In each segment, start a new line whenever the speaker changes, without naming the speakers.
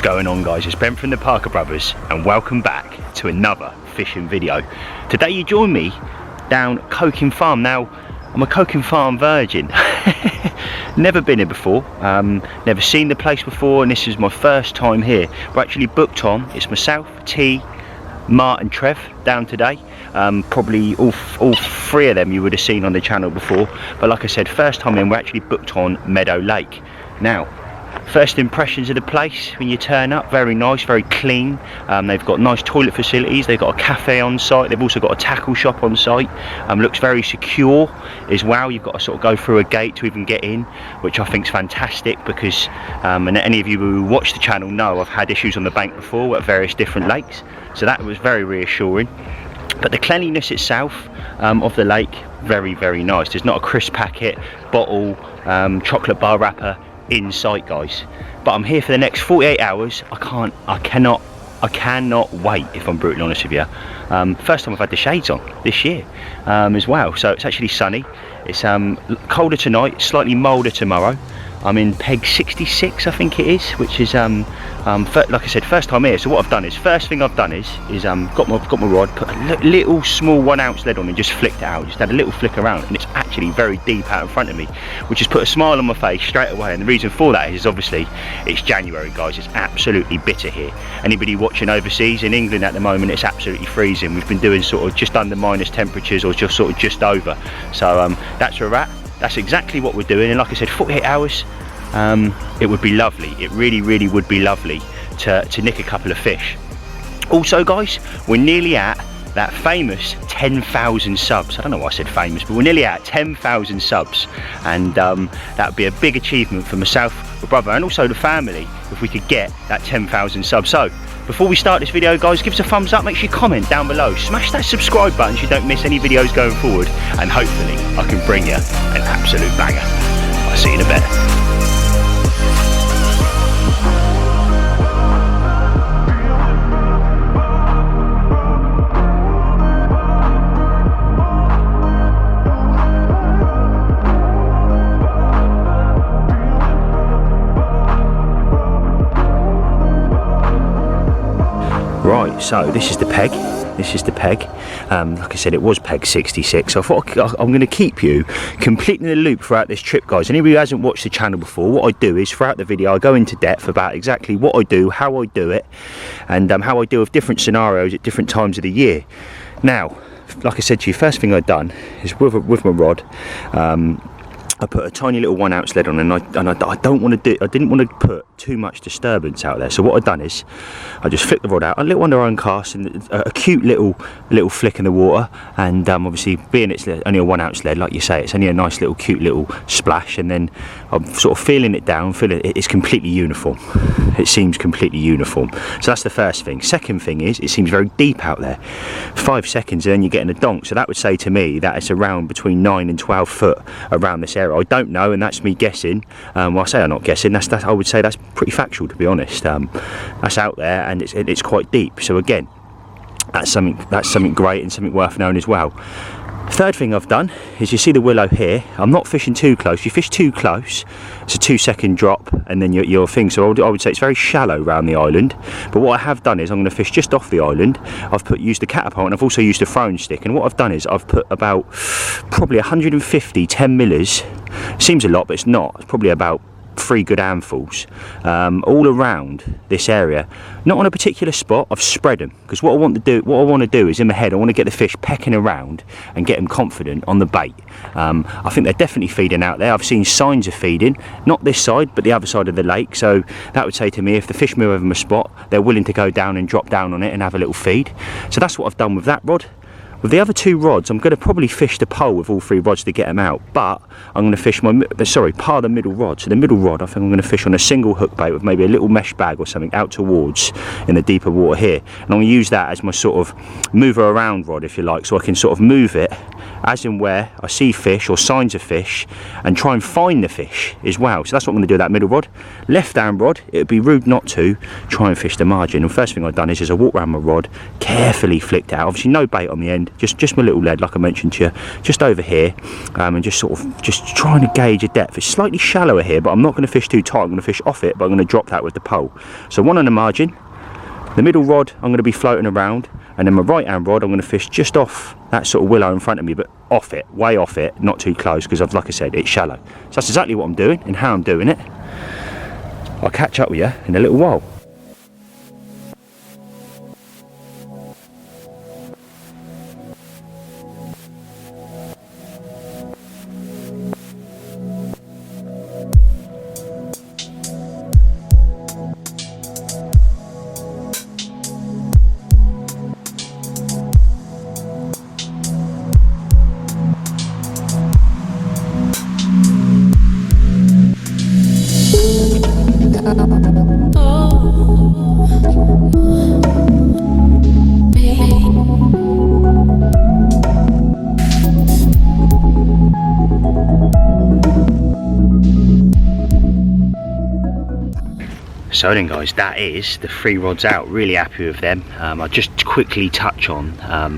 going on, guys? It's Ben from the Parker Brothers and welcome back to another fishing video. Today you join me down Coking Farm. Now I'm a Coking Farm virgin. Never been here before, never seen the place before, and this is my first time here. We're actually booked on. It's myself, T, Mart and Trev down today. Probably all three of them you would have seen on the channel before, but like I said, first time in. We're actually booked on Meadow Lake. Now first impressions of the place when you turn up: very nice, very clean. They've got nice toilet facilities, they've got a cafe on site, they've also got a tackle shop on site. Looks very secure as well. You've got to sort of go through a gate to even get in, which I think is fantastic because and any of you who watch the channel know I've had issues on the bank before at various different lakes, so that was very reassuring. But the cleanliness itself of the lake, very, very nice. There's not a crisp packet, bottle, chocolate bar wrapper in sight, guys. But I'm here for the next 48 hours. I cannot wait, if I'm brutally honest with you. First time I've had the shades on this year as well. So it's actually sunny. It's colder tonight, slightly milder tomorrow. I'm in peg 66, I think it is, which is like I said, first time here. So what I've done is, first thing I've done is got my rod, put a little small 1 ounce lead on and just flicked it out. Just had a little flick around, and it's actually very deep out in front of me, which has put a smile on my face straight away. And the reason for that is obviously it's January, guys. It's absolutely bitter here. Anybody watching overseas, in England at the moment, it's absolutely freezing. We've been doing sort of just under minus temperatures, or just sort of just over. So that's where we're at. That's exactly what we're doing, and like I said, 48 hours, it would be lovely. It really, really would be lovely to nick a couple of fish. Also, guys, we're nearly at that famous 10,000 subs. I don't know why I said famous, but we're nearly at 10,000 subs, and that would be a big achievement for myself, my brother, and also the family if we could get that 10,000 subs. So before we start this video, guys, give us a thumbs up, make sure you comment down below, smash that subscribe button so you don't miss any videos going forward, and hopefully I can bring you an absolute banger. I'll see you in a bit. Right, so this is the peg. Like I said, it was peg 66. So I thought I'm going to keep you completely in the loop throughout this trip, guys. Anybody who hasn't watched the channel before, what I do is throughout the video I go into depth about exactly what I do, how I do it, and how I deal with different scenarios at different times of the year. Now, like I said to you, first thing I've done is with my rod, I put a tiny little 1 ounce lead on, and I didn't want to put too much disturbance out there. So what I've done is I just flicked the rod out, a little underarm cast, and a cute little flick in the water. And obviously, being it's only a 1 ounce lead, like you say, it's only a nice little cute little splash. And then I'm sort of feeling it down, it's completely uniform. It seems completely uniform. So that's the first thing. Second thing is, it seems very deep out there. 5 seconds and then you're getting a donk. So that would say to me that it's around between 9 and 12 foot around this area. I don't know, and that's me guessing. Well, I say I'm not guessing. I would say that's pretty factual, to be honest. That's out there, and it's quite deep. So again, that's something great and something worth knowing as well. Third thing I've done is, you see the willow here. I'm not fishing too close. You fish too close, it's a 2-second drop, and then your thing. So I would say it's very shallow around the island. But what I have done is I'm going to fish just off the island. I've used a catapult, and I've also used a throwing stick. And what I've done is I've put about probably 150 10 millers. Seems a lot, but it's not. It's probably about 3 good handfuls all around this area, not on a particular spot. I've spread them because what I want to do is, in my head, I want to get the fish pecking around and get them confident on the bait. I think they're definitely feeding out there. I've seen signs of feeding, not this side but the other side of the lake. So that would say to me, if the fish move over my spot, they're willing to go down and drop down on it and have a little feed. So that's what I've done with that rod. With the other 2 rods, I'm going to probably fish the pole with all 3 rods to get them out, but I'm going to fish par the middle rod. So the middle rod, I think I'm going to fish on a single hook bait with maybe a little mesh bag or something out towards in the deeper water here. And I'm going to use that as my sort of mover around rod, if you like, so I can sort of move it as and where I see fish or signs of fish, and try and find the fish as well. So that's what I'm going to do with that middle rod. Left hand rod, it would be rude not to try and fish the margin. And first thing I've done is I walked around my rod, carefully flicked out. Obviously no bait on the end, just my little lead, like I mentioned to you, just over here, and just sort of just trying to gauge a depth. It's slightly shallower here, but I'm not going to fish too tight. I'm going to fish off it, but I'm going to drop that with the pole. So one on the margin, the middle rod I'm going to be floating around, and then my right hand rod I'm going to fish just off that sort of willow in front of me, but off it, way off it, not too close, because like I said, it's shallow. So that's exactly what I'm doing and how I'm doing it. I'll catch up with you in a little while. So then guys, that is the 3 rods out. Really happy with them. I'll just quickly touch on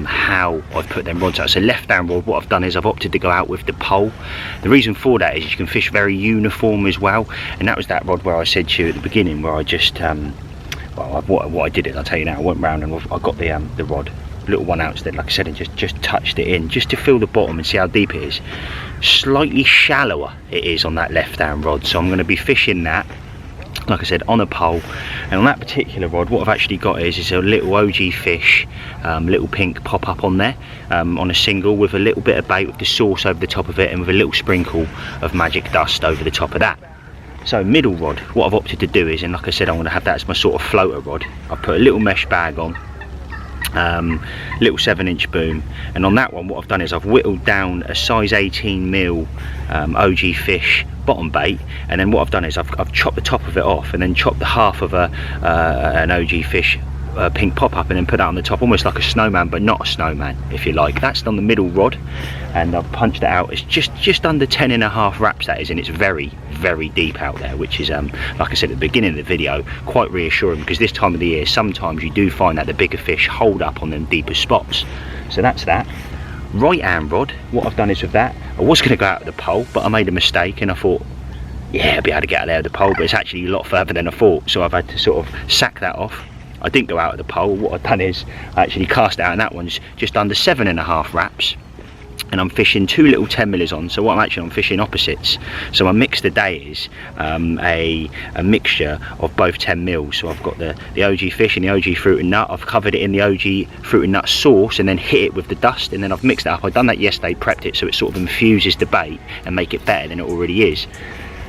how I've put them rods out. So left hand rod, what I've done is I've opted to go out with the pole. The reason for that is you can fish very uniform as well, and that was that rod where I said to you at the beginning where I just well, what I did is, I'll tell you now, I went round and I got the rod, little one out, like I said, and just touched it in just to feel the bottom and see how deep it is. Slightly shallower it is on that left hand rod, so I'm going to be fishing that, like I said, on a pole. And on that particular rod, what I've actually got is a little OG fish, little pink pop up on there, on a single, with a little bit of bait with the sauce over the top of it, and with a little sprinkle of magic dust over the top of that. So middle rod, what I've opted to do is, and like I said, I'm going to have that as my sort of floater rod. I've put a little mesh bag on, little 7-inch boom, and on that one what I've done is I've whittled down a size 18mm OG fish bottom bait, and then what I've done is I've chopped the top of it off, and then chopped the half of an OG fish pink pop up, and then put that on the top, almost like a snowman, but not a snowman, if you like. That's on the middle rod, and I've punched it out. It's just under 10.5 wraps, that is, and it's very deep out there, which is like I said at the beginning of the video, quite reassuring, because this time of the year sometimes you do find that the bigger fish hold up on them deeper spots. So that's that. Right hand rod, what I've done is with that, I was going to go out of the pole, but I made a mistake, and I thought, yeah, I'll be able to get out there with the pole, but it's actually a lot further than I thought, so I've had to sort of sack that off. I didn't go out of the pole. What I've done is I actually cast out, and that one's just under 7.5 wraps, and I'm fishing 2 little 10mm on. So what I'm fishing opposites. So my mix today is a mixture of both 10mm. So I've got the OG fish and the OG fruit and nut. I've covered it in the OG fruit and nut sauce, and then hit it with the dust, and then I've mixed it up. I've done that yesterday, prepped it so it sort of infuses the bait and make it better than it already is.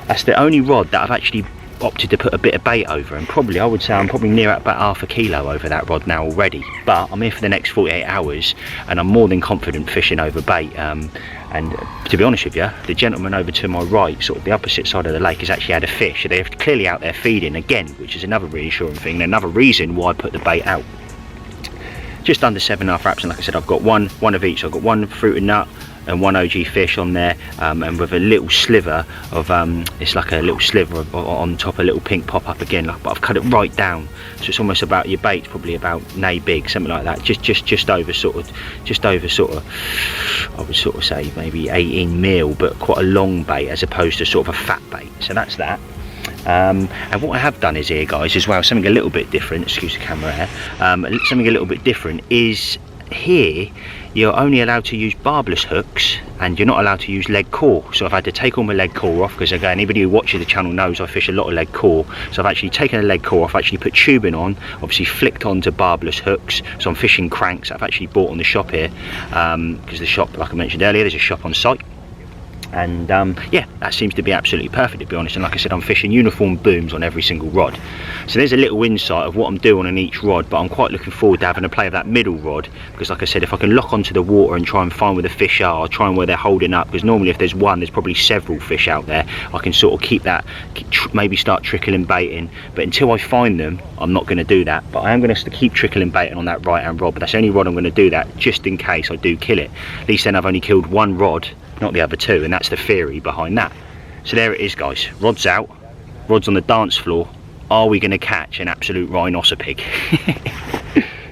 That's the only rod that I've actually opted to put a bit of bait over, and probably I would say I'm probably near about ½ kilo over that rod now already. But I'm here for the next 48 hours, and I'm more than confident fishing over bait. And to be honest with you, the gentleman over to my right, sort of the opposite side of the lake, has actually had a fish. So they're clearly out there feeding again, which is another reassuring thing, and another reason why I put the bait out. Just under 7.5 wraps, and like I said, I've got one of each. So I've got 1 fruit and nut and 1 OG fish on there, and with a little sliver of it's like a little sliver on top, a little pink pop up again, but I've cut it right down, so it's almost about, your bait's probably about nay big, something like that, just over sort of I would sort of say maybe 18mm, but quite a long bait as opposed to sort of a fat bait. So that's that. And what I have done is here, guys, as well, something a little bit different, excuse the camera here, something a little bit different is here you're only allowed to use barbless hooks, and you're not allowed to use lead core. So I've had to take all my lead core off, because again, anybody who watches the channel knows I fish a lot of lead core. So I've actually taken the lead core off, actually put tubing on, obviously flicked onto barbless hooks. So I'm fishing cranks I've actually bought on the shop here, because the shop, like I mentioned earlier, there's a shop on site. And yeah, that seems to be absolutely perfect, to be honest. And like I said, I'm fishing uniform booms on every single rod. So there's a little insight of what I'm doing on each rod, but I'm quite looking forward to having a play of that middle rod, because like I said, if I can lock onto the water and try and find where the fish are, I'll try and where they're holding up, because normally if there's one, there's probably several fish out there. I can sort of keep that, maybe start trickling baiting, but until I find them, I'm not going to do that. But I am going to keep trickling baiting on that right hand rod, but that's the only rod I'm going to do that, just in case I do kill it. At least then I've only killed one rod, not the other two, and that's the theory behind that. So there it is, guys, rods out, rods on the dance floor. Are we going to catch an absolute rhinoceros pig?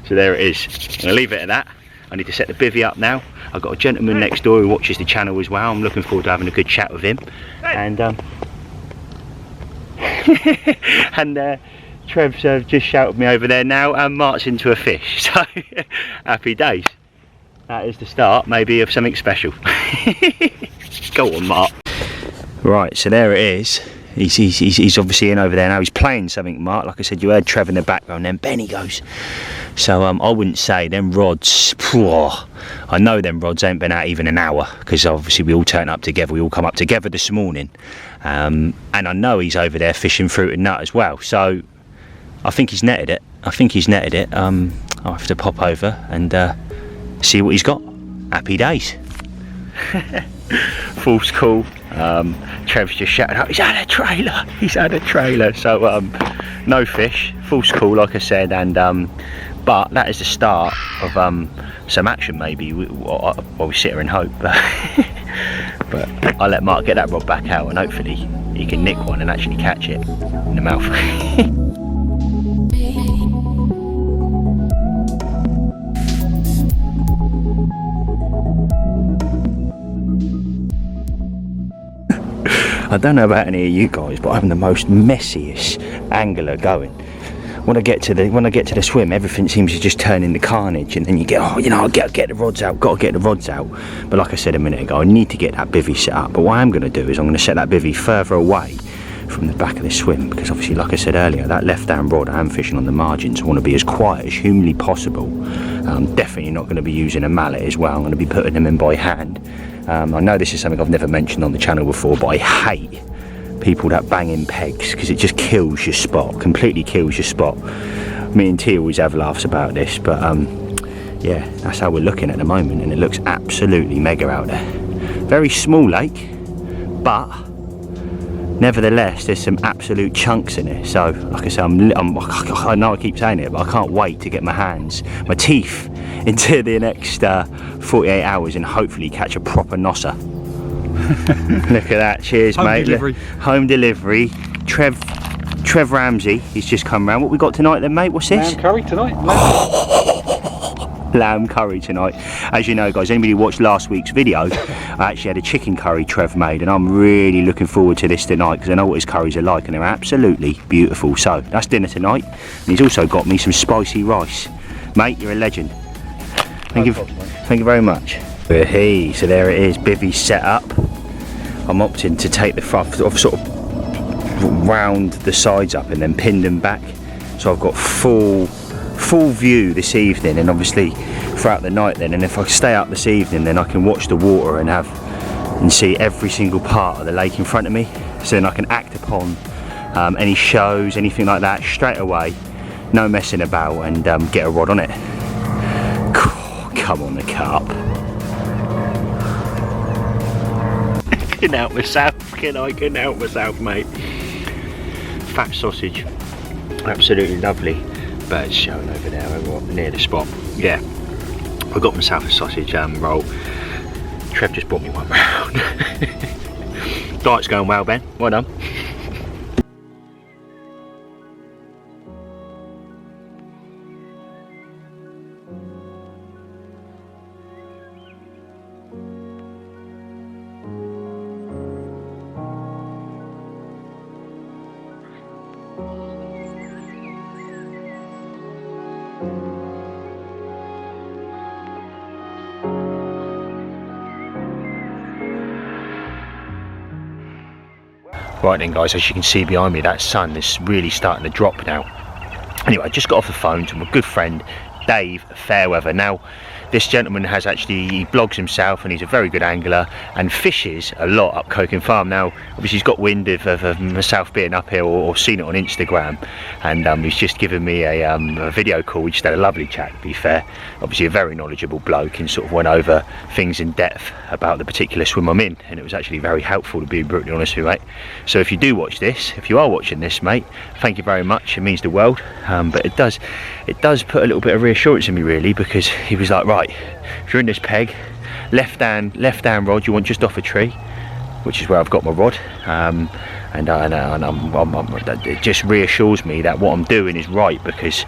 So there it is. I'm going to leave it at that. I need to set the bivvy up now. I've got a gentleman next door who watches the channel as well. I'm looking forward to having a good chat with him. And and Trev's just shouted me over there now and marched into a fish. So happy days. That is the start, maybe, of something special. Go on, Mark. Right, so there it is. He's obviously in over there now. He's playing something, Mark. Like I said, you heard Trev in the background. Then Benny goes. So I wouldn't say them rods. I know them rods ain't been out even an hour, because obviously we all turn up together. We all come up together this morning, and I know he's over there fishing fruit and nut as well. So I think he's netted it. I'll have to pop over and see what he's got. Happy days. False call. Trev's just shouted out, he's had a trailer. So no fish, false call, like I said, and but that is the start of some action, maybe. While we sit here and hope. But I'll let Mark get that rod back out, and hopefully he can nick one and actually catch it in the mouth. I don't know about any of you guys, but I'm the most messiest angler going. When I get to the swim, everything seems to just turn into carnage, and then you get, oh, you know, I'll get the rods out, got to get the rods out. But like I said a minute ago, I need to get that bivvy set up. But what I'm going to do is I'm going to set that bivvy further away from the back of the swim, because obviously, like I said earlier, that left-hand rod, I am fishing on the margins. I want to be as quiet as humanly possible. I'm definitely not going to be using a mallet as well. I'm going to be putting them in by hand. I know this is something I've never mentioned on the channel before, but I hate people that bang in pegs, because it just kills your spot, completely kills your spot. Me and T always have laughs about this, but yeah, that's how we're looking at the moment, and it looks absolutely mega out there. Very small lake, but nevertheless there's some absolute chunks in it. So like I say, I know I keep saying it, but I can't wait to get my teeth into the next 48 hours and hopefully catch a proper Nosa. Look at that, cheers mate. Home delivery. Trev Ramsey, he's just come round. What we got tonight then, mate? What's this?
Lamb curry tonight.
Lamb curry tonight. As you know, guys, anybody who watched last week's video, I actually had a chicken curry Trev made, and I'm really looking forward to this tonight, because I know what his curries are like, and they're absolutely beautiful. So that's dinner tonight, and he's also got me some spicy rice. Mate, you're a legend. Thank you very much. Hey, so there it is, bivvy set up. I'm opting to take the front, I've sort of round the sides up and then pinned them back, so I've got full view this evening, and obviously throughout the night then. And if I stay up this evening, then I can watch the water and see every single part of the lake in front of me, so then I can act upon any shows, anything like that straight away, no messing about, and get a rod on it. Come on, the carp. Couldn't help myself, mate. Fat sausage, absolutely lovely. Birds showing over there, over near the spot. Yeah, I got myself a sausage roll. Trev just brought me one round. Diet's going well, Ben. Well done. Right then guys, as you can see behind me, that sun is really starting to drop now. Anyway, I just got off the phone to my good friend Dave Fairweather. Now this gentleman has actually, he blogs himself, and he's a very good angler and fishes a lot up Coking Farm. Now obviously he's got wind of myself being up here, or seen it on Instagram, and he's just given me a video call. We just had a lovely chat, to be fair. Obviously a very knowledgeable bloke, and sort of went over things in depth about the particular swim I'm in, and it was actually very helpful, to be brutally honest with you, mate. So if you do watch this, if you are watching this, mate, thank you very much, it means the world. But it does put a little bit of reassurance in me, really, because he was like, right, if you're in this peg, left hand rod you want just off a tree, which is where I've got my rod, and it just reassures me that what I'm doing is right, because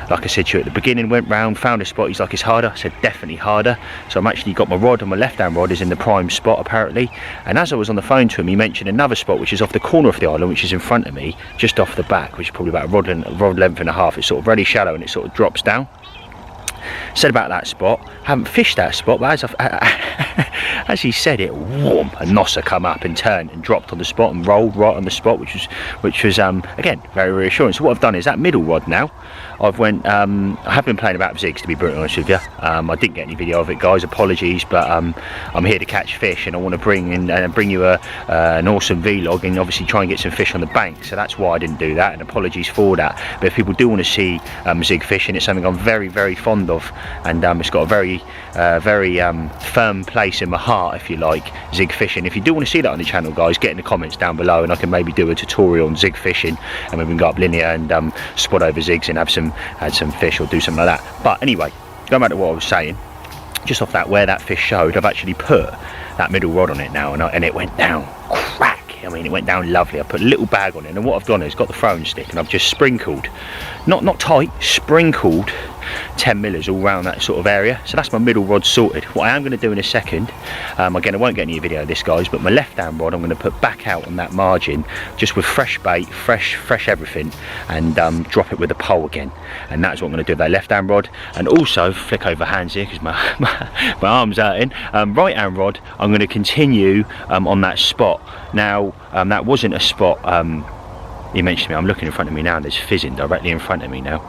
like I said to you at the beginning, went round, found a spot, he's like, it's harder. I said definitely harder. So I'm actually got my rod, and my left hand rod is in the prime spot apparently, and as I was on the phone to him, he mentioned another spot which is off the corner of the island, which is in front of me, just off the back, which is probably about a rod length and a half. It's sort of really shallow and it sort of drops down. Said about that spot, haven't fished that spot, but as he said it, whoom, a Nosa come up and turned and dropped on the spot and rolled right on the spot, which was again very reassuring. So what I've done is that middle rod now, I have been playing about zigs, to be brutally honest with you. I didn't get any video of it, guys, apologies, but I'm here to catch fish, and I want to bring you an awesome vlog and obviously try and get some fish on the bank. So that's why I didn't do that, and apologies for that. But if people do want to see zig fishing, it's something I'm very, very fond of, and it's got a very firm place in my heart, if you like, zig fishing. If you do want to see that on the channel, guys, get in the comments down below, and I can maybe do a tutorial on zig fishing, and we can go up linear and spot over zigs and add some fish or do something like that. But anyway, going back to what I was saying, just off that, where that fish showed, I've actually put that middle rod on it now, and it went down crack. I mean, it went down lovely. I put a little bag on it, and what I've done is got the throwing stick, and I've just sprinkled, not tight, sprinkled 10 millers all around that sort of area. So that's my middle rod sorted. What I am going to do in a second, again, I won't get any video of this, guys, but my left hand rod I'm going to put back out on that margin, just with fresh bait, fresh everything, and drop it with a pole again. And that's what I'm going to do with that left hand rod. And also flick over hands here because my arm's hurting. Right hand rod, I'm going to continue on that spot. Now that wasn't a spot he mentioned to me. I'm looking in front of me now, and there's fizzing directly in front of me now.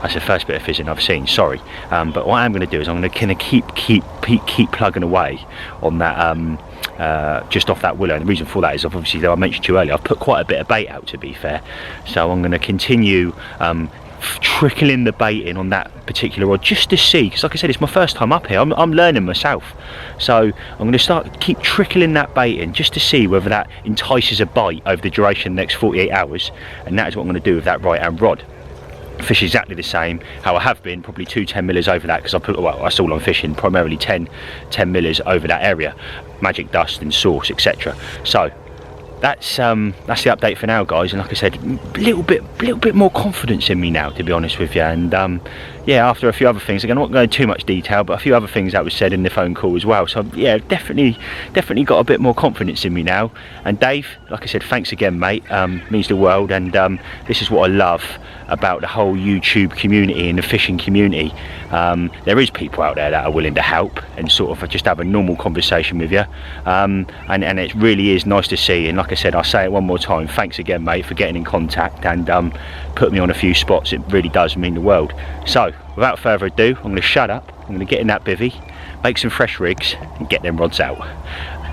That's the first bit of fizzing I've seen, sorry. But what I'm going to do is I'm going to kind of keep plugging away on that, just off that willow. And the reason for that is, obviously, though I mentioned to you earlier, I've put quite a bit of bait out, to be fair. So I'm going to continue trickling the bait in on that particular rod, just to see, because like I said, it's my first time up here. I'm learning myself, so I'm going to keep trickling that bait in, just to see whether that entices a bite over the duration of the next 48 hours. And that is what I'm going to do with that right hand rod. Fish exactly the same how I have been, probably 2 10 millers over that, because I put, well, that's all I'm fishing, primarily 10 millers over that area, magic dust and sauce, etc. So that's the update for now, guys. And like I said, a little bit more confidence in me now, to be honest with you. And yeah, after a few other things, again, I'm not going into too much detail, but a few other things that was said in the phone call as well. So yeah, definitely got a bit more confidence in me now. And Dave, like I said, thanks again, mate. Means the world. And this is what I love about the whole YouTube community and the fishing community. There is people out there that are willing to help and sort of just have a normal conversation with you, and it really is nice to see. And like I said, I'll say it one more time, thanks again, mate, for getting in contact and put me on a few spots. It really does mean the world. So without further ado, I'm going to shut up, I'm going to get in that bivvy, make some fresh rigs and get them rods out.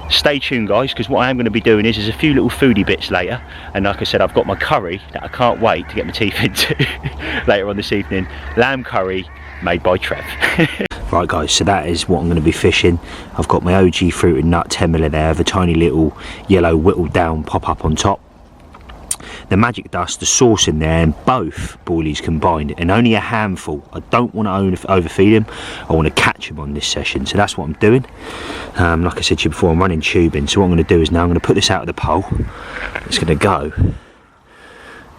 Stay tuned, guys, because what I am going to be doing is a few little foodie bits later. And like I said, I've got my curry that I can't wait to get my teeth into later on this evening. Lamb curry made by Trev. Right, guys, so that is what I'm going to be fishing. I've got my OG fruit and nut 10 miller there, with a tiny little yellow whittled down pop up on top. The magic dust, the sauce in there, and both boilies combined, and only a handful. I don't want to overfeed them. I want to catch them on this session, so that's what I'm doing. Like I said to you before, I'm running tubing, so what I'm going to do is now I'm going to put this out of the pole. It's going to go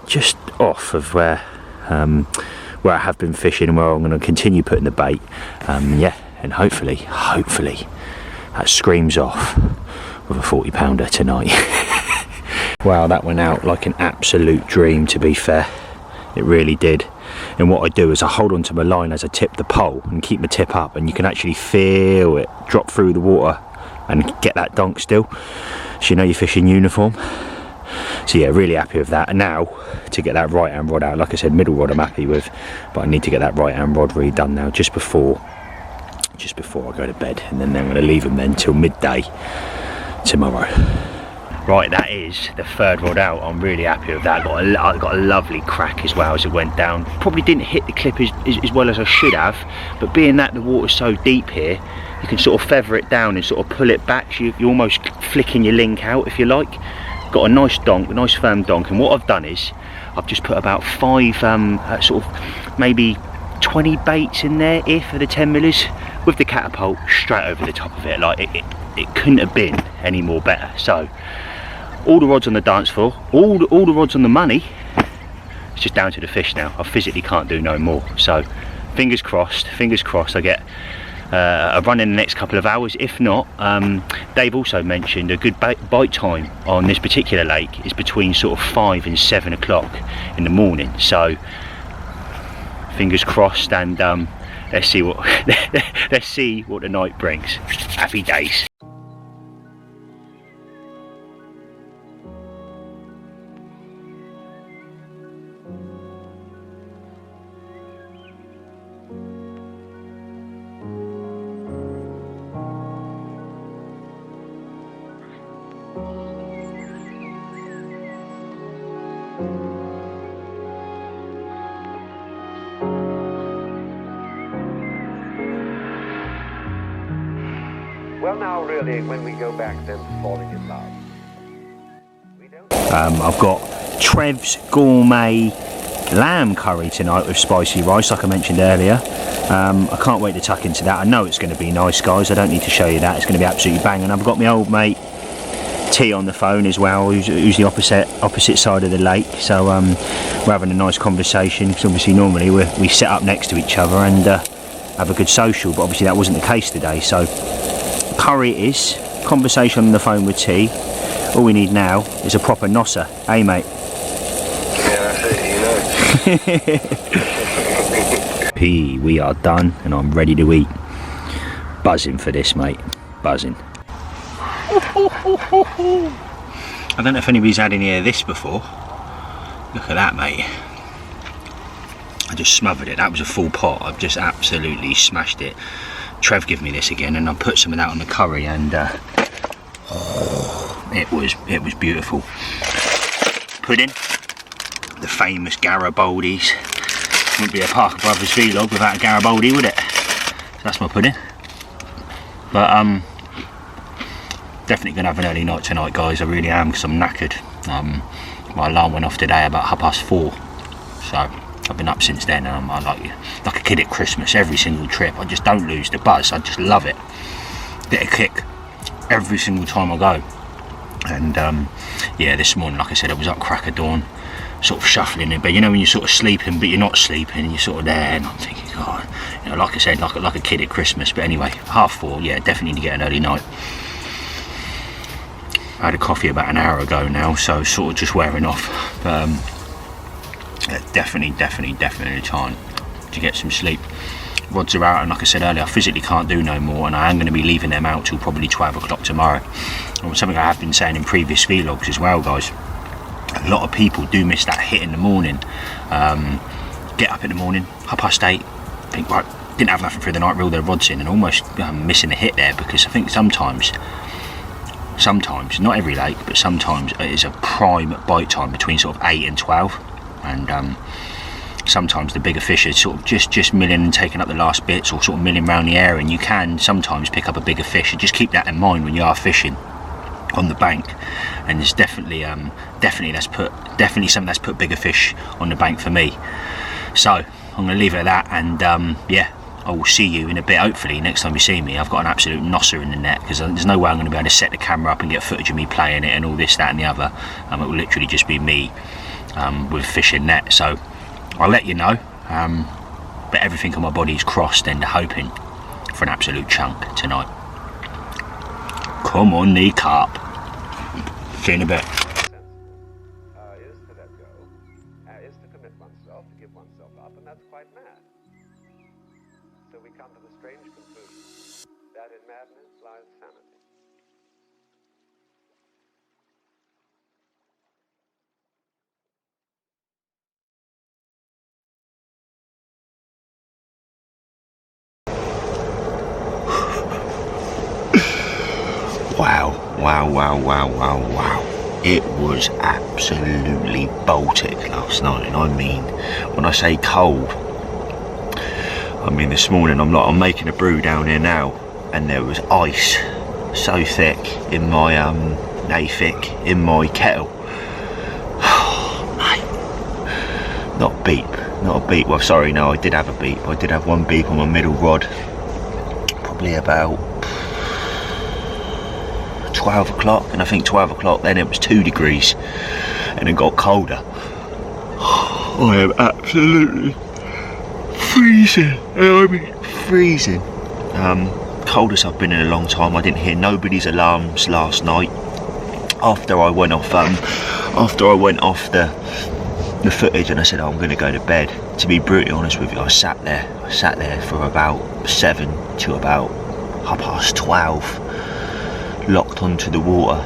just off of where I have been fishing, and where I'm going to continue putting the bait. Yeah, and hopefully that screams off with a 40 pounder tonight. Wow, that went out like an absolute dream, to be fair. It really did. And what I do is I hold onto my line as I tip the pole and keep my tip up, and you can actually feel it drop through the water and get that donk still, so you know you're fishing uniform. So yeah, really happy with that. And now to get that right hand rod out, like I said, middle rod I'm happy with, but I need to get that right hand rod redone now, just before I go to bed, and then I'm going to leave them then till midday tomorrow. Right, that is the third rod out. I'm really happy with that. I got a lovely crack as well as it went down. Probably didn't hit the clip as well as I should have, but being that the water's so deep here, you can sort of feather it down and sort of pull it back, so you're almost flicking your link out, if you like. Got a nice donk, a nice firm donk, and what I've done is I've just put about 5 sort of maybe 20 baits in there here for the 10 millers with the catapult straight over the top of it. Like it couldn't have been any more better. So all the rods on the dance floor, all the rods on the money. It's just down to the fish now. I physically can't do no more. So fingers crossed I get a run in the next couple of hours. If not, Dave also mentioned a good bite time on this particular lake is between sort of 5 and 7 o'clock in the morning. So fingers crossed, and let's see what let's see what the night brings. Happy days.
Well, now really, when we go back then to falling in love, we don't...
I've got Trev's gourmet lamb curry tonight with spicy rice, like I mentioned earlier. I can't wait to tuck into that. I know it's going to be nice, guys. I don't need to show you that. It's going to be absolutely banging. I've got my old mate T on the phone as well, who's the opposite side of the lake. So we're having a nice conversation, because obviously normally we sit up next to each other and have a good social, but obviously that wasn't the case today. So curry it is, conversation on the phone with T. All we need now is a proper Nosa, eh mate?
Yeah, that's it,
you know. We are done and I'm ready to eat. Buzzing for this, mate, buzzing. I don't know if anybody's had any of this before. Look at that, mate. I just smothered it. That was a full pot. I've just absolutely smashed it. Trev gave me this again, and I put some of that on the curry, and it was beautiful. Pudding, the famous Garibaldi's. Wouldn't be a Parker Brothers vlog without a Garibaldi, would it? So that's my pudding. But definitely gonna have an early night tonight, guys. I really am, because I'm knackered. My alarm went off today about 4:30, so I've been up since then, and I'm like a kid at Christmas. Every single trip, I just don't lose the buzz. I just love it. Get a kick every single time I go. And yeah, this morning, like I said, I was up crack of dawn, sort of shuffling in bed. You know when you're sort of sleeping, but you're not sleeping, and you're sort of there, and I'm thinking, God, you know, like I said, like a kid at Christmas. But anyway, 4:30, yeah, definitely need to get an early night. I had a coffee about an hour ago now, so sort of just wearing off. But definitely time to get some sleep. Rods are out, and like I said earlier, I physically can't do no more, and I am going to be leaving them out till probably 12 o'clock tomorrow. And something I have been saying in previous vlogs as well, guys, a lot of people do miss that hit in the morning. Get up in the morning, 8:30, think, right, didn't have nothing through the night, reel their rods in, and almost missing the hit there, because I think sometimes, not every lake, but sometimes it is a prime bite time between sort of 8 and 12, and sometimes the bigger fish are sort of just milling and taking up the last bits, or sort of milling around the area, and you can sometimes pick up a bigger fish. And just keep that in mind when you are fishing on the bank. And there's definitely something that's put bigger fish on the bank for me. So I'm going to leave it at that, and yeah, I will see you in a bit. Hopefully next time you see me, I've got an absolute Nosa in the net, because there's no way I'm going to be able to set the camera up and get footage of me playing it and all this, that and the other. It will literally just be me with fishing net. So I'll let you know, but everything on my body is crossed and hoping for an absolute chunk tonight. Come on, the carp. See you in a bit.
Is to let go, is to commit oneself, to give oneself up, and that's quite mad. So we come to the strange conclusion that in madness lies sanity.
Wow. It was absolutely Baltic last night, and I mean, when I say cold, I mean this morning I'm making a brew down here now, and there was ice so thick in my in my kettle. Oh, mate. Not a beep. Well, sorry, no, I did have a beep. I did have one beep on my middle rod, probably about 12 o'clock, and I think 12 o'clock then it was 2 degrees and it got colder. I am absolutely freezing. I mean freezing. Coldest I've been in a long time. I didn't hear nobody's alarms last night after I went off the footage, and I said, oh, I'm going to go to bed. To be brutally honest with you, I sat there for about 7 to about 12:30, locked onto the water.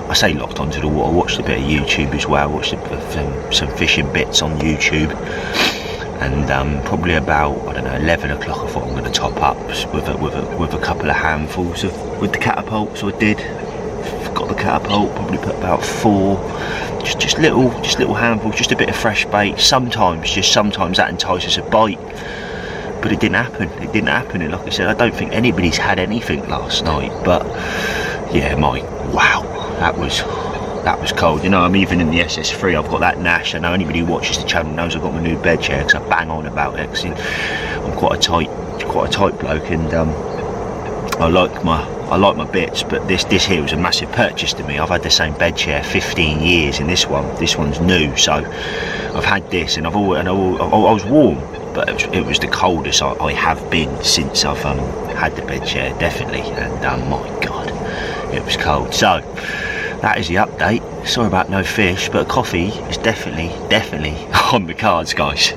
I say locked onto the water, I watched a bit of YouTube as well, watched some fishing bits on YouTube, and probably about, I don't know, 11 o'clock I thought I'm going to top up with a couple of handfuls with the catapult. So I did, got the catapult, probably put about 4, just little handfuls, just a bit of fresh bait. Sometimes that entices a bite, but it didn't happen. And like I said, I don't think anybody's had anything last night. But yeah, wow, that was cold. You know, I'm even in the SS3. I've got that Nash. I know anybody who watches the channel knows I've got my new bed chair, because I bang on about it. Cause I'm quite a tight bloke, and I like my bits, but this here was a massive purchase to me. I've had the same bed chair 15 years, and this one's new. So I've had this, and I was warm, but it was the coldest I have been since I've had the bed chair, definitely. And my God, it was cold. So that is the update. Sorry about no fish, but coffee is definitely on the cards, guys.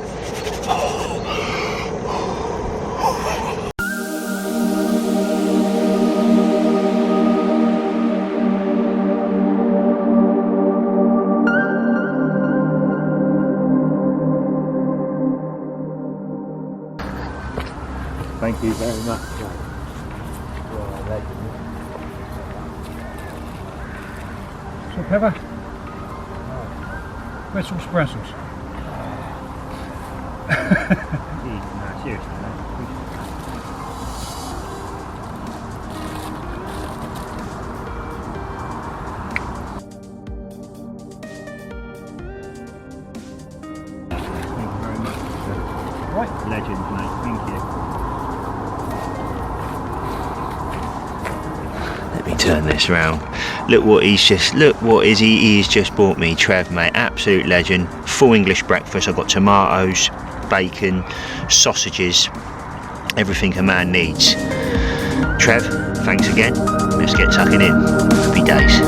Thank you very much.
So pepper? Where's some espressos?
Nah, seriously, Thank you very much.
Right.
Legend, mate. Thank you. Let me turn this round. Look what he's just bought me, Trev, mate. Absolute legend. Full English breakfast. I've got tomatoes, bacon, sausages, everything a man needs. Trev, thanks again. Let's get tucking in. Happy days.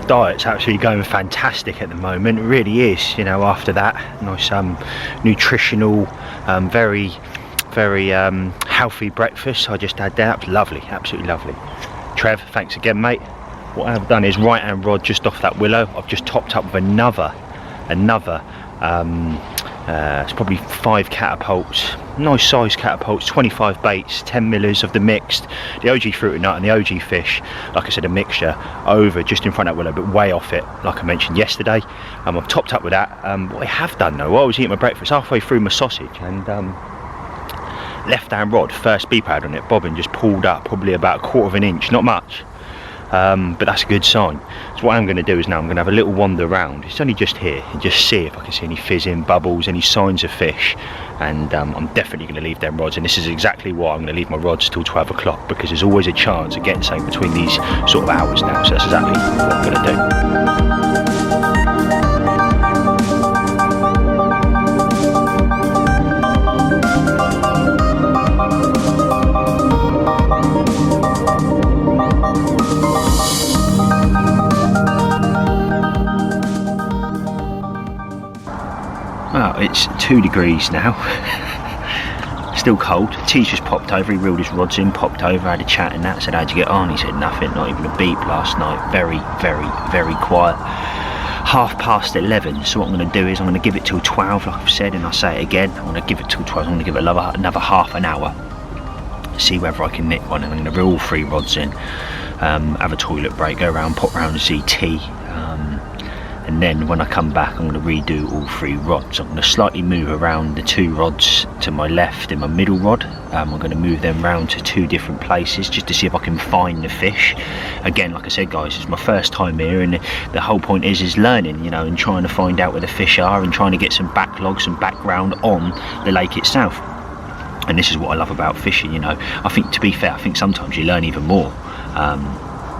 Diet's absolutely going fantastic at the moment. It really is. You know, after that nice nutritional, very healthy breakfast I just had there, that was lovely, absolutely lovely. Trev, thanks again, mate. What I've done is right hand rod just off that willow. I've just topped up with another it's probably 5 catapults, nice size catapults, 25 baits, 10 millers of the mixed, the OG fruit and nut and the OG fish, like I said, a mixture over just in front of that willow, but way off it, like I mentioned yesterday. I've topped up with that. What I have done though, while I was eating my breakfast, halfway through my sausage, and left hand rod, first beep pad on it, bobbin just pulled up probably about 1/4 of an inch, not much. But that's a good sign. So what I'm going to do is now I'm going to have a little wander around. It's only just here, and just see if I can see any fizzing, bubbles, any signs of fish. And I'm definitely going to leave them rods. And this is exactly why I'm going to leave my rods till 12 o'clock, because there's always a chance of getting something between these sort of hours now. So that's exactly what I'm going to do. Well, it's 2 degrees now. Still cold. T's just popped over, he reeled his rods in, popped over, had a chat and that, said how'd you get on? He said nothing, not even a beep last night. Very quiet. 11:30, so what I'm going to do is I'm going to give it till 12, like I've said, and I'll say it again. I'm going to give it till 12, I'm going to give it another half an hour. See whether I can nick one, and I'm going to reel all 3 rods in, have a toilet break, go around, pop round and see T. And and then when I come back I'm going to redo all 3 rods. I'm going to slightly move around the 2 rods to my left in my middle rod. I'm going to move them round to 2 different places just to see if I can find the fish. Again, like I said guys, it's my first time here, and the whole point is learning, you know, and trying to find out where the fish are and trying to get some backlogs and background on the lake itself. And this is what I love about fishing, you know. I think, to be fair, I think sometimes you learn even more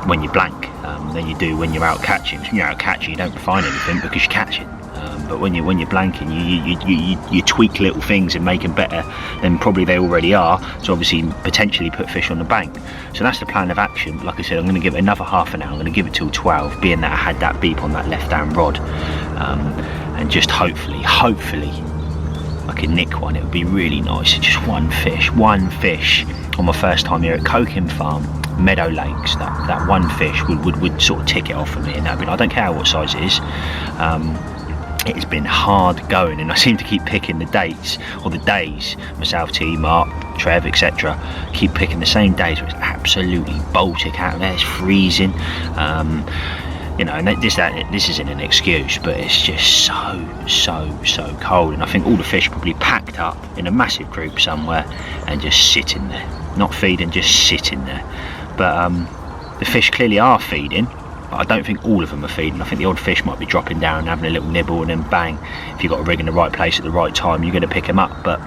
when you're blank than you do when you're out catching. When you're out catching, you don't find anything because you're catching. But when you're blanking, you tweak little things and make them better than probably they already are. So obviously, potentially put fish on the bank. So that's the plan of action. But like I said, I'm going to give it another half an hour. I'm going to give it till 12, being that I had that beep on that left-hand rod, and just hopefully I can nick one. It would be really nice. Just one fish on my first time here at Coking Farm, Meadow Lakes. That one fish would sort of tick it off for me, and that'd be, I don't care what size it is. It's been hard going, and I seem to keep picking the dates or the days. Myself, T, Mark, Trev, etc. Keep picking the same days where it's absolutely Baltic out there. It's freezing. You know, and this isn't an excuse, but it's just so cold, and I think all the fish probably packed up in a massive group somewhere and just sitting there, not feeding, just sitting there. But the fish clearly are feeding, but I don't think all of them are feeding. I think the odd fish might be dropping down and having a little nibble, and then bang, if you've got a rig in the right place at the right time, you're going to pick them up. But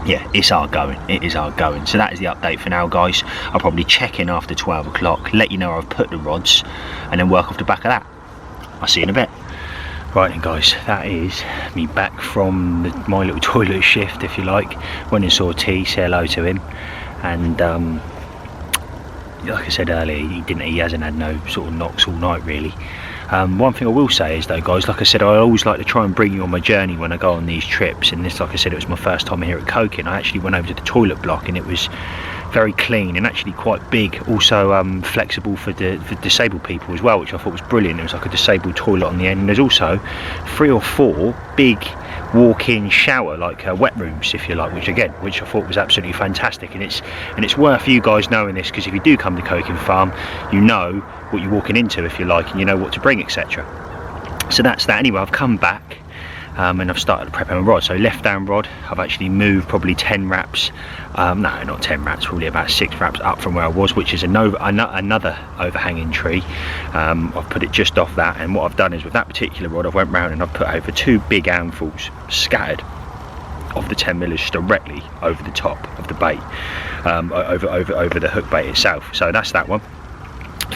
yeah, it's hard going. It is hard going. So that is the update for now, guys. I'll probably check in after 12 o'clock, let you know I've put the rods, and then work off the back of that. I'll see you in a bit. Right then, guys, that is me back from my little toilet shift, if you like. Went and saw T, say hello to him, and like I said earlier, he hasn't had no sort of knocks all night really. One thing I will say is though, guys, like I said, I always like to try and bring you on my journey when I go on these trips, and this, like I said, it was my first time here at Coking. I actually went over to the toilet block, and it was very clean and actually quite big, also flexible for disabled people as well, which I thought was brilliant. It was like a disabled toilet on the end, and there's also 3 or 4 big walk-in shower, like wet rooms, if you like, which I thought was absolutely fantastic. And it's worth you guys knowing this, because if you do come to Coking Farm, you know what you're walking into, if you like, and you know what to bring, etc. So that's that. Anyway, I've come back and I've started prepping my rod. So left down rod, I've actually moved probably 10 wraps, no, not 10 wraps, probably about 6 wraps up from where I was, which is another overhanging tree. I've put it just off that, and what I've done is with that particular rod, I've went round and I've put over 2 big handfuls scattered of the 10 millers directly over the top of the bait, over the hook bait itself. So that's that one.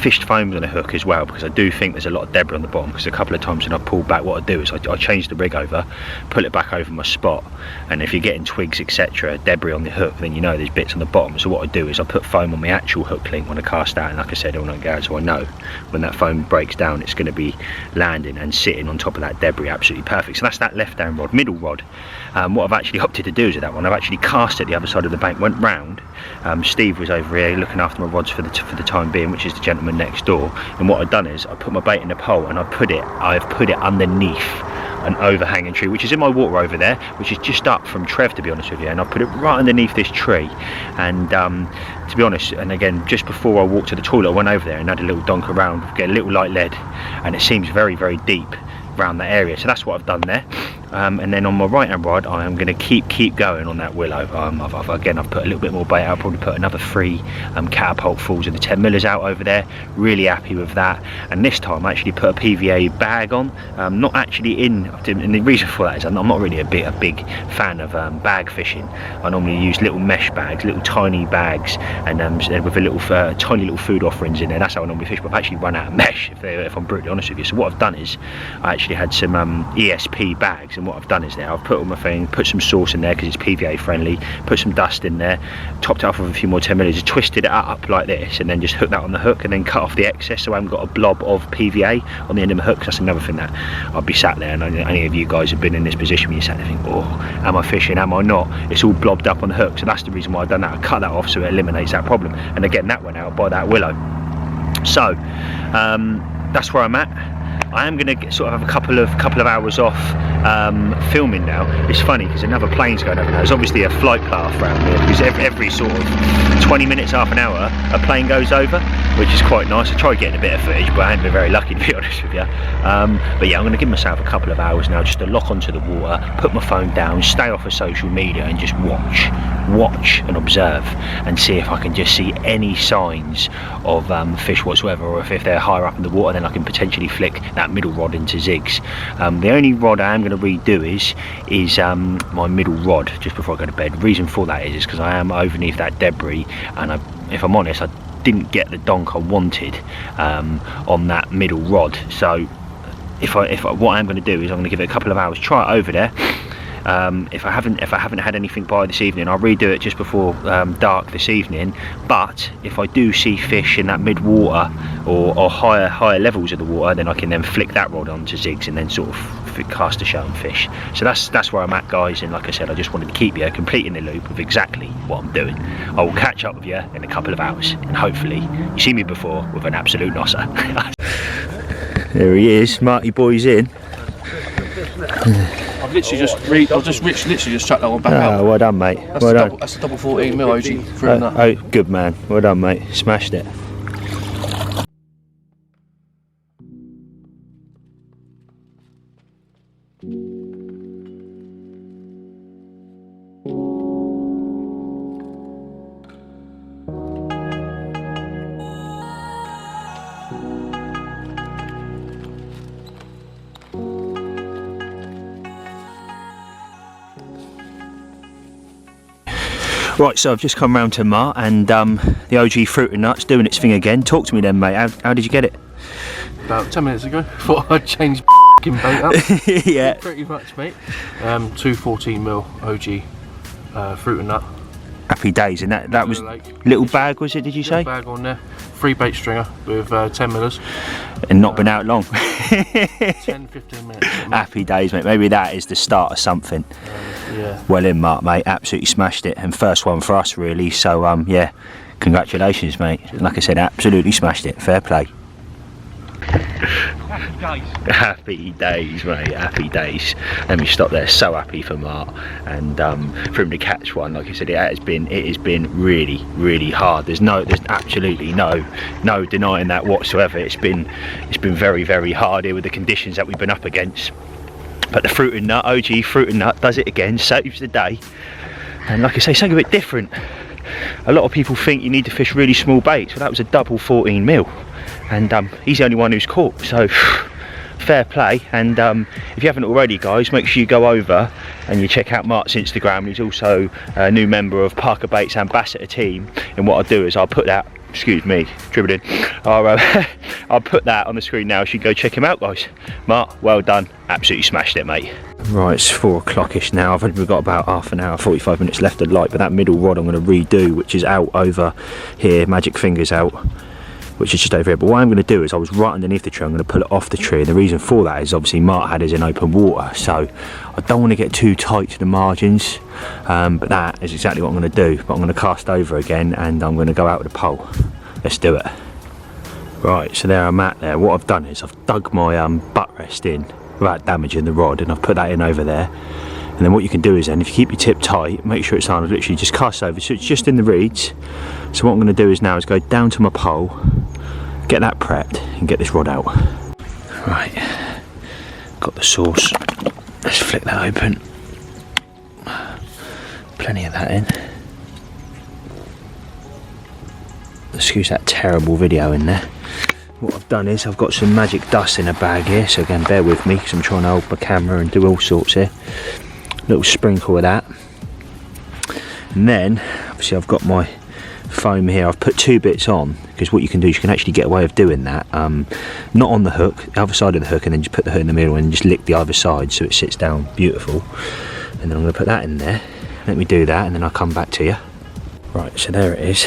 Fished foams on a hook as well, because I do think there's a lot of debris on the bottom, because a couple of times when I've pulled back, what I do is I change the rig over, pull it back over my spot, and if you're getting twigs, etc., debris on the hook, then you know there's bits on the bottom. So what I do is I put foam on my actual hook link when I cast out, and like I said, I want to go, so I know when that foam breaks down it's going to be landing and sitting on top of that debris absolutely perfect. So that's that left hand rod. Middle rod, what I've actually opted to do is with that one, I've actually cast it the other side of the bank, went round. Steve was over here looking after my rods for the time being, which is the gentleman next door, and what I've done is I put my bait in the pole, and I've put it underneath an overhanging tree, which is in my water over there, which is just up from Trev, to be honest with you, and I put it right underneath this tree. And to be honest, and again, just before I walked to the toilet, I went over there and had a little donk around, get a little light lead, and it seems very, very deep around that area. So that's what I've done there. And then on my right hand rod, I am going to keep going on that willow. I've put a little bit more bait out. I'll probably put another 3 catapult fulls of the 10 millers out over there. Really happy with that. And this time I actually put a PVA bag on, not actually in, and the reason for that is I'm not really a big fan of bag fishing. I normally use little mesh bags, little tiny bags, and with a little tiny little food offerings in there. That's how I normally fish, but I've actually run out of mesh, if I'm brutally honest with you. So what I've done is I actually had some ESP bags, and what I've done is now I've put all my thing, put some sauce in there because it's PVA friendly, put some dust in there, topped it off with a few more 10 millers, twisted it up like this, and then just hook that on the hook, and then cut off the excess so I haven't got a blob of PVA on the end of my hook. That's another thing that I'll be sat there, and any of you guys have been in this position where you sat there and think, oh, am I fishing, am I not? It's all blobbed up on the hook. So that's the reason why I've done that. I cut that off so it eliminates that problem, and again that went out by that willow. So that's where I'm at. I am going to sort of have a couple of hours off filming now. It's funny because another plane's going over now. There's obviously a flight path around here because every sort of 20 minutes, half an hour, a plane goes over, which is quite nice. I tried getting a bit of footage, but I haven't been very lucky, to be honest with you. But yeah, I'm going to give myself a couple of hours now just to lock onto the water, put my phone down, stay off of social media, and just watch and observe and see if I can just see any signs of fish whatsoever, or if they're higher up in the water, then I can potentially flick that middle rod into zigs. The only rod I am going to redo is my middle rod just before I go to bed. The reason for that is because I am underneath that debris, and if I'm honest, I didn't get the donk I wanted on that middle rod. So what I'm going to do is I'm going to give it a couple of hours, try it over there. If I haven't had anything by this evening, I'll redo it just before dark this evening. But if I do see fish in that mid water or higher levels of the water, then I can then flick that rod onto zigs and then sort of cast a show and fish. So that's where I'm at, guys, and like I said, I just wanted to keep you complete in the loop of exactly what I'm doing. I will catch up with you in a couple of hours, and hopefully you see me before with an absolute Nosa. There he is, Marty boy's in.
I've literally just chucked that one back out.
Well done, mate.
That's a double 14 mil OG fruit and nut.
Oh, good man. Well done, mate. Smashed it. Right, so I've just come round to Mart, and the OG fruit and nuts doing its thing again. Talk to me then, mate. How did you get it?
About 10 minutes ago. Thought I'd change bait up.
Yeah.
Pretty much, mate. 2 14 mil OG fruit and nut.
Happy days, and that was little bag, was it? Did you say?
Bag on there. 3 bait stringer with 10 millers.
And not been out long.
10-15 minutes.
Happy days, mate. Maybe that is the start of something.
Yeah.
Well in, Mark, mate. Absolutely smashed it, and first one for us, really. So yeah, congratulations, mate. And like I said, absolutely smashed it. Fair play. Happy days, mate. Happy days. Let me stop there. So happy for Mark, and for him to catch one. Like I said, it has been really, really hard. There's absolutely no denying that whatsoever. It's been very, very hard here with the conditions that we've been up against. But the fruit and nut, OG fruit and nut, does it again, saves the day. And like I say, something a bit different. A lot of people think you need to fish really small baits. Well, that was a double 14 mil, and he's the only one who's caught. So fair play. And if you haven't already, guys, make sure you go over and you check out Mark's Instagram. He's also a new member of Parker Baits Ambassador team. And what I'll do is I'll put that, excuse me, dribbling. I'll put that on the screen now, so you can go check him out, guys. Mark, well done. Absolutely smashed it, mate. Right, it's 4 o'clock-ish now. I've only got about half an hour, 45 minutes left of light, but that middle rod I'm going to redo, which is out over here, magic fingers out, which is just over here. But what I'm going to do is, I was right underneath the tree, I'm going to pull it off the tree, and the reason for that is obviously Mark had his in open water, so I don't want to get too tight to the margins, but that is exactly what I'm going to do. But I'm going to cast over again, and I'm going to go out with a pole. Let's do it. Right, so there I'm at there. What I've done is I've dug my butt rest in without damaging the rod, and I've put that in over there. And then what you can do is then, if you keep your tip tight, make sure it's on, literally just cast over, so it's just in the reeds. So what I'm going to do is now is go down to my pole, get that prepped, and get this rod out. Right, got the sauce. Let's flick that open. Plenty of that in. Excuse that terrible video in there. What I've done is I've got some magic dust in a bag here, so again bear with me because I'm trying to hold my camera and do all sorts here. Little sprinkle of that, and then obviously I've got my foam here. I've put 2 bits on, because what you can do is you can actually get away with doing that, not on the hook, the other side of the hook, and then just put the hook in the middle and just lick the other side so it sits down beautiful. And then I'm going to put that in there. Let me do that, and then I'll come back to you. Right, so there it is.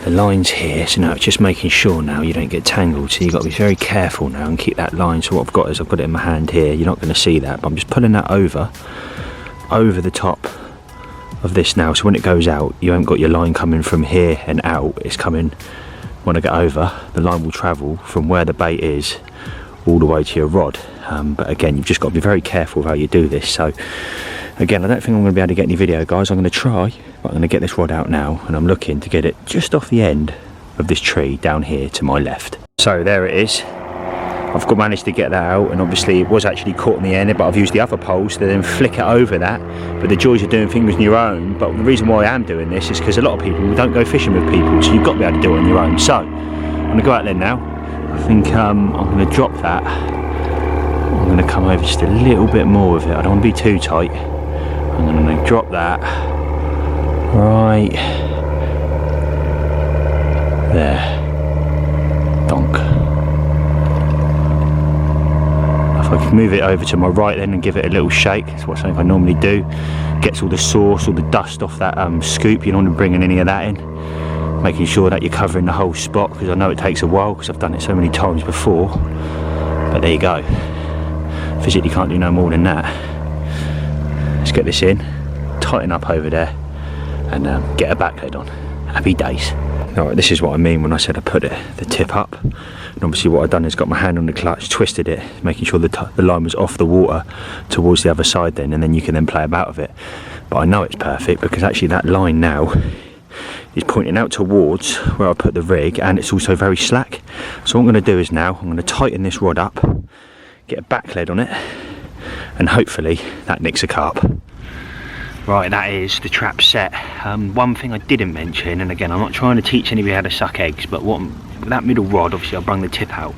The line's here, so now it's just making sure now you don't get tangled, so you've got to be very careful now and keep that line. So what I've got is, I've got it in my hand here, you're not going to see that, but I'm just pulling that over the top of this now, so when it goes out, you haven't got your line coming from here and out, it's coming, when I get over, the line will travel from where the bait is all the way to your rod. But again, you've just got to be very careful of how you do this. So again, I don't think I'm going to be able to get any video, guys. I'm going to try, but I'm going to get this rod out now, and I'm looking to get it just off the end of this tree down here to my left. So there it is. I've managed to get that out, and obviously it was actually caught in the end, but I've used the other poles to then flick it over that. But the joys of doing things on your own. But the reason why I am doing this is because a lot of people don't go fishing with people, so you've got to be able to do it on your own. So I'm going to go out there now. I think I'm going to drop that. I'm going to come over just a little bit more with it. I don't want to be too tight. I'm going to drop that right there. Donk. I can move it over to my right then and give it a little shake. That's what something I normally do. Gets all the sauce, all the dust off that scoop. You don't want to bring any of that in. Making sure that you're covering the whole spot, because I know it takes a while because I've done it so many times before. But there you go. Physically can't do no more than that. Let's get this in, tighten up over there, and get a back head on. Happy days. Alright, this is what I mean when I said I put the tip up. And obviously what I've done is got my hand on the clutch, twisted it, making sure the line was off the water towards the other side then, and then you can then play about with it. But I know it's perfect because actually that line now is pointing out towards where I put the rig, and it's also very slack. So what I'm going to do is now I'm going to tighten this rod up, get a back lead on it, and hopefully that nicks a carp. Right, that is the trap set. One thing I didn't mention, and again I'm not trying to teach anybody how to suck eggs, but that middle rod, obviously I brung the tip out,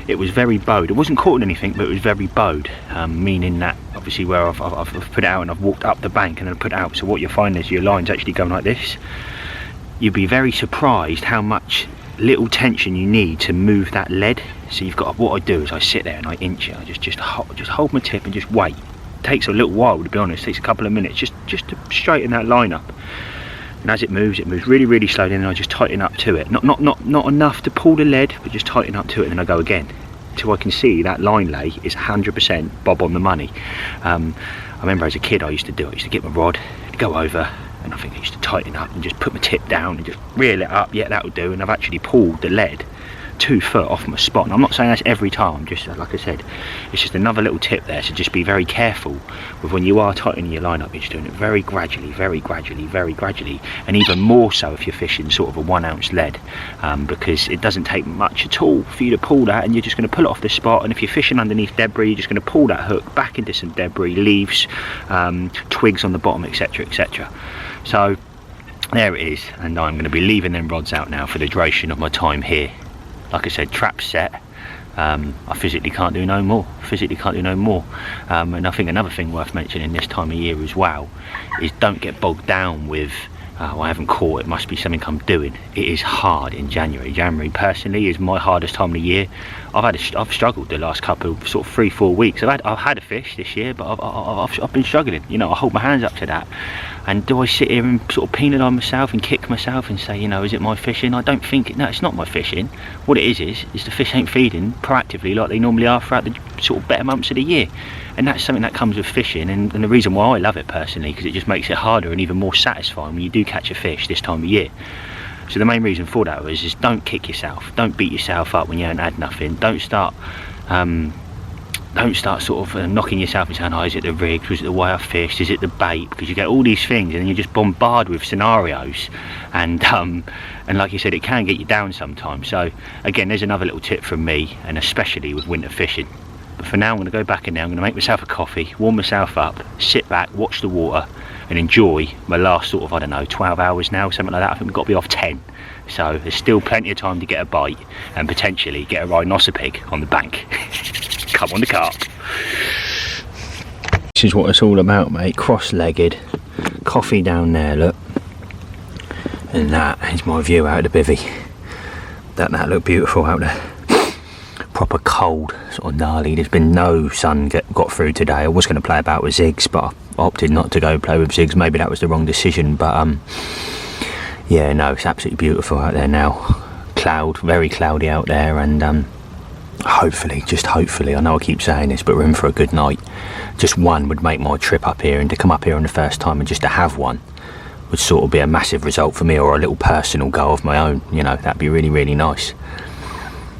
it was very bowed. It wasn't caught in anything, but it was very bowed, meaning that obviously where I've put it out and I've walked up the bank and then put it out, so what you'll find is your line's actually going like this. You'd be very surprised how much little tension you need to move that lead. So you've got, what I do is I sit there and I inch it. I just hold my tip and just wait. It takes a little while, to be honest. It takes a couple of minutes just to straighten that line up. And as it moves really, really slowly, and I just tighten up to it. Not enough to pull the lead, but just tighten up to it, and then I go again till I can see that line lay is 100% bob on the money. I remember as a kid I used to do it. I used to get my rod, go over, and I think I used to tighten up and just put my tip down and just reel it up. Yeah, that'll do. And I've actually pulled the lead 2 foot off my spot, and I'm not saying that's every time, just like I said, it's just another little tip there. So just be very careful with when you are tightening your line up. You're just doing it very gradually, and even more so if you're fishing sort of a 1 ounce lead, because it doesn't take much at all for you to pull that, and you're just going to pull it off the spot. And if you're fishing underneath debris, you're just going to pull that hook back into some debris, leaves, twigs on the bottom, etc, etc. So there it is, and I'm going to be leaving them rods out now for the duration of my time here. Like I said, trap set. I physically can't do no more. And I think another thing worth mentioning this time of year as well is don't get bogged down with I haven't caught, it must be something I'm doing. It is hard in January. January personally is my hardest time of the year. I've struggled the last couple of sort of 3-4 weeks. I've had a fish this year, but I've been struggling. You know, I hold my hands up to that. And do I sit here and sort of penalise myself and kick myself and say, you know, is it my fishing? I don't think no, it's not my fishing. What it is the fish ain't feeding proactively like they normally are throughout the sort of better months of the year. And that's something that comes with fishing, and the reason why I love it personally, because it just makes it harder and even more satisfying when you do catch a fish this time of year. So the main reason for that is don't kick yourself, don't beat yourself up when you haven't had nothing. Don't start sort of knocking yourself and saying, oh, is it the rig, was it the way I fished, is it the bait? Because you get all these things and then you're just bombarded with scenarios, and like you said, it can get you down sometimes. So again, there's another little tip from me, and especially with winter fishing. But for now, I'm going to go back in there, I'm going to make myself a coffee, warm myself up, sit back, watch the water, and enjoy my last sort of, I don't know, 12 hours now, something like that. I think we've got to be off 10. So there's still plenty of time to get a bite and potentially get a Nosa pig on the bank. Come on the carp. This is what it's all about, mate. Cross-legged, coffee down there, look. And that is my view out of the bivvy. Doesn't that look beautiful out there? Proper cold, sort of gnarly. There's been no sun got through today. I was going to play about with zigs, but I opted not to go play with zigs. Maybe that was the wrong decision, but yeah, no, it's absolutely beautiful out there now. Very cloudy out there, and hopefully, just hopefully, I know I keep saying this, but we're in for a good night. Just one would make my trip up here, and to come up here on the first time and just to have one would sort of be a massive result for me, or a little personal goal of my own, you know. That'd be really, really nice.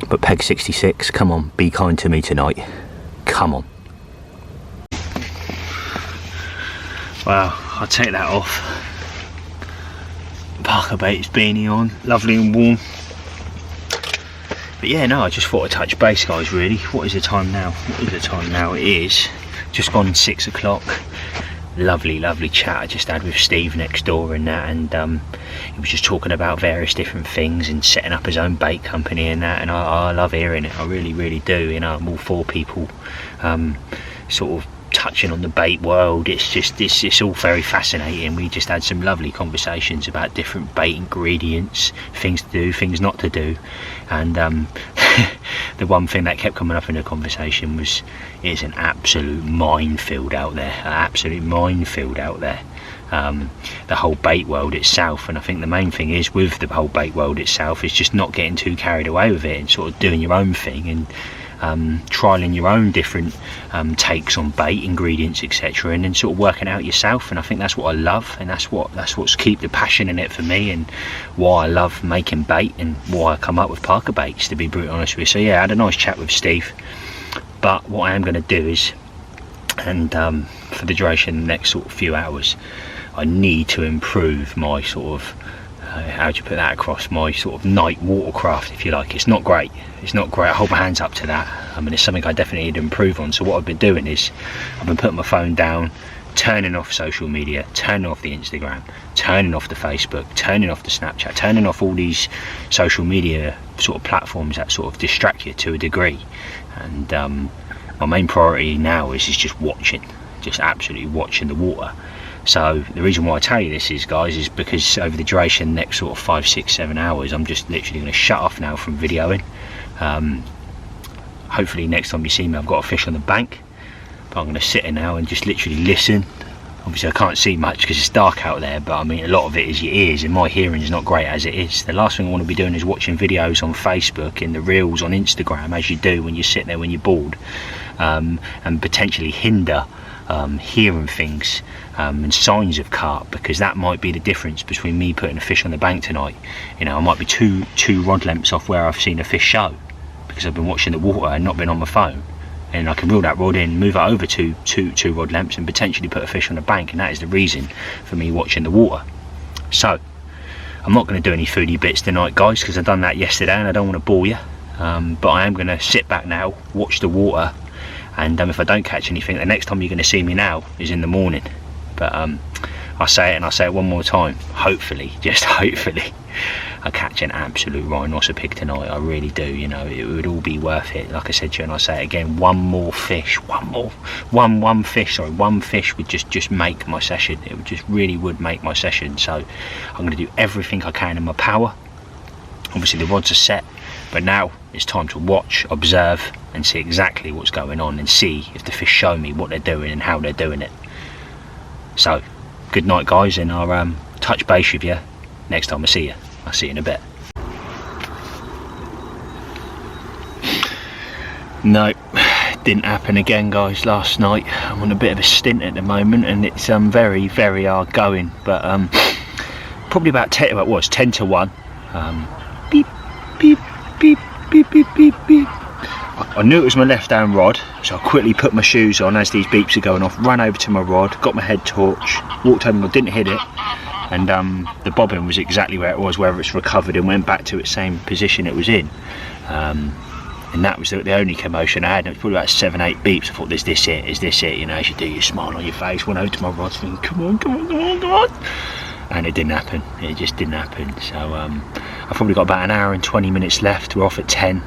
But Peg 66, come on, be kind to me tonight. Come on. Wow, I'll take that off. Parker bait's beanie on, lovely and warm. But yeah, no, I just thought I'd touch base, guys, really. What is the time now? It is just gone 6 o'clock. Lovely chat I just had with Steve next door and that, and he was just talking about various different things and setting up his own bait company and that, and I love hearing it. I really do. You know, I'm all for people sort of touching on the bait world. It's all very fascinating. We just had some lovely conversations about different bait ingredients, things to do, things not to do, and the one thing that kept coming up in the conversation was it's an absolute minefield out there, the whole bait world itself. And I think the main thing is with the whole bait world itself is just not getting too carried away with it and sort of doing your own thing and trialing your own different takes on bait ingredients, etc., and then sort of working out yourself. And I think that's what I love, and that's what's keep the passion in it for me, and why I love making bait and why I come up with Parker baits, to be brutally honest with you. So yeah, I had a nice chat with Steve, but what I am going to do is, and for the duration of the next sort of few hours, I need to improve my sort of how do you put that across, my sort of night watercraft, if you like. It's not great, I hold my hands up to that. I mean, it's something I definitely need to improve on. So what I've been doing is I've been putting my phone down, turning off social media, turning off the Instagram, turning off the Facebook, turning off the Snapchat, turning off all these social media sort of platforms that sort of distract you to a degree. And my main priority now is just watching, just absolutely watching the water. So the reason why I tell you this is, guys, is because over the duration next sort of 5, 6, 7 hours, I'm just literally going to shut off now from videoing. Hopefully next time you see me I've got a fish on the bank, but I'm going to sit in now and just literally listen. Obviously I can't see much because it's dark out there, but I mean a lot of it is your ears, and my hearing is not great as it is. The last thing I want to be doing is watching videos on Facebook and the reels on Instagram, as you do when you're sitting there when you're bored, and potentially hinder hearing things and signs of carp, because that might be the difference between me putting a fish on the bank tonight. You know, I might be two rod lengths off where I've seen a fish show because I've been watching the water and not been on my phone, and I can reel that rod in, move it over two rod lengths and potentially put a fish on the bank, and that is the reason for me watching the water. So I'm not going to do any foodie bits tonight, guys, because I've done that yesterday and I don't want to bore you, but I am going to sit back now, watch the water, and if I don't catch anything, the next time you're going to see me now is in the morning. But I'll say it, and I'll say it one more time, hopefully, just hopefully, I catch an absolute rhinoceros pig tonight. I really do. You know, it would all be worth it. Like I said to you, and I'll say it again, one fish would just make my session. It would just really would make my session. So I'm going to do everything I can in my power. Obviously the rods are set, but now it's time to watch, observe, and see exactly what's going on, and see if the fish show me what they're doing and how they're doing it. So good night, guys, and I'll touch base with you next time I see you. I'll see you in a bit. No, didn't happen again, guys. Last night I'm on a bit of a stint at the moment, and it's very hard going, but probably about 10 to 1. Beep beep beep beep beep beep beep. I knew it was my left hand rod, so I quickly put my shoes on as these beeps are going off, ran over to my rod, got my head torch, walked over, didn't hit it, and the bobbin was exactly where it was, whether it's recovered and went back to its same position it was in. And that was the only commotion I had. It was probably about 7, 8 beeps. I thought, is this it? You know, as you do, you smile on your face, went over to my rod thinking, come on. And it didn't happen. It just didn't happen. So I've probably got about an hour and 20 minutes left. We're off at 10.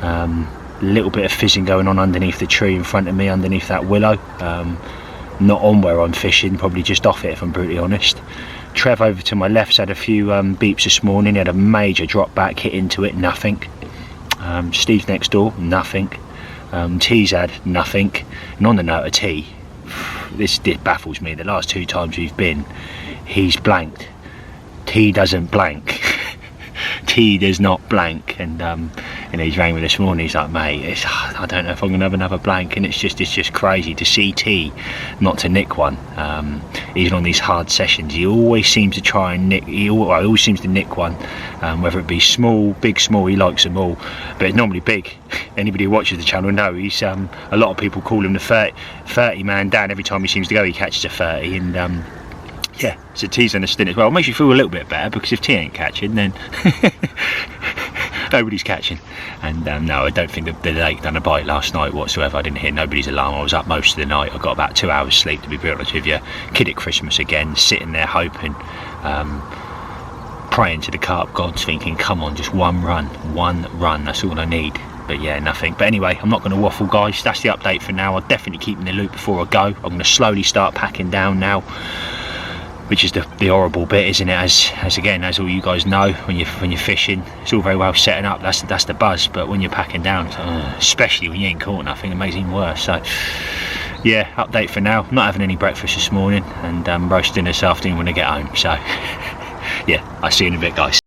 A little bit of fizzing going on underneath the tree in front of me, underneath that willow. Not on where I'm fishing, probably just off it if I'm brutally honest. Trev over to my left's had a few beeps this morning. He had a major drop back, hit into it, nothing. Steve's next door, nothing. T's had nothing. And on the note of T, this baffles me. The last 2 times we've been, he's blanked. T doesn't blank. T does not blank, and And he's rang me this morning, he's like, mate, I don't know if I'm gonna have another blank, and it's just crazy to see T not to nick one. Even on these hard sessions, he always seems to try and nick, he always seems to nick one, whether it be small, big, small, he likes them all, but it's normally big. Anybody who watches the channel know he's, a lot of people call him the 30 man Dan. Every time he seems to go, he catches a 30, and yeah, so T's on a stint as well. It makes you feel a little bit better, because if T ain't catching, then nobody's catching. And no, I don't think the lake done a bite last night whatsoever. I didn't hear nobody's alarm. I was up most of the night. I got about 2 hours sleep, to be brutally honest with you. Kid at Christmas again, sitting there hoping, praying to the carp gods, thinking, come on, just one run, that's all I need. But yeah, nothing. But anyway, I'm not going to waffle, guys. That's the update for now. I'll definitely keep in the loop before I go. I'm going to slowly start packing down now, which is the horrible bit, isn't it? As all you guys know, when you're fishing, it's all very well setting up. That's the buzz. But when you're packing down, especially when you ain't caught nothing, it makes it even worse. So yeah, update for now. I'm not having any breakfast this morning, and roasting this afternoon when I get home. So yeah, I'll see you in a bit, guys.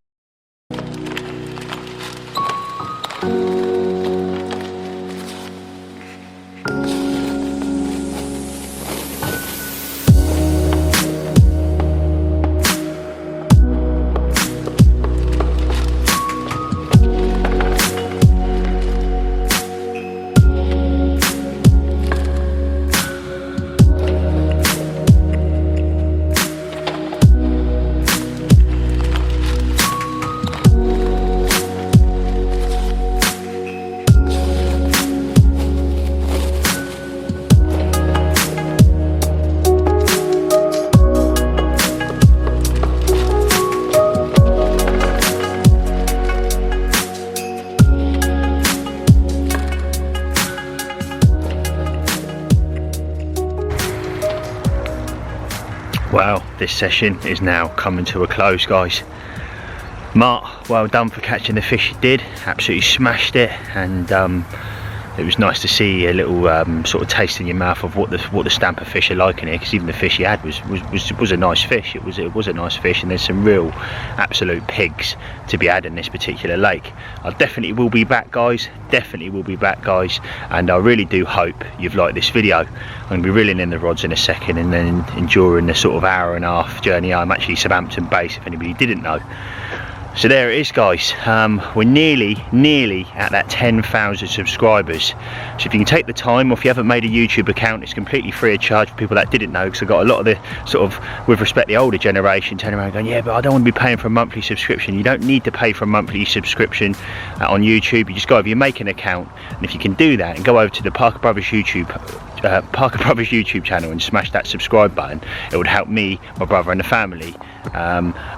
Well, this session is now coming to a close, guys. Mark, well done for catching the fish you did. Absolutely smashed it, and it was nice to see a little sort of taste in your mouth of what the stamp of fish are like in here, because even the fish you had was a nice fish. It was a nice fish, and there's some real absolute pigs to be had in this particular lake. I definitely will be back, guys. And I really do hope you've liked this video. I'm going to be reeling in the rods in a second, and then enduring the sort of hour and a half journey. I'm actually Southampton base, if anybody didn't know. So there it is, guys. We're nearly at that 10,000 subscribers. So if you can take the time, or if you haven't made a YouTube account, it's completely free of charge for people that didn't know, because I got a lot of the sort of, with respect, the older generation turning around going, yeah, but I don't want to be paying for a monthly subscription. You don't need to pay for a monthly subscription on YouTube. You just go over, you make an account, and if you can do that and go over to the Parker Brothers YouTube channel and smash that subscribe button, it would help me, my brother and the family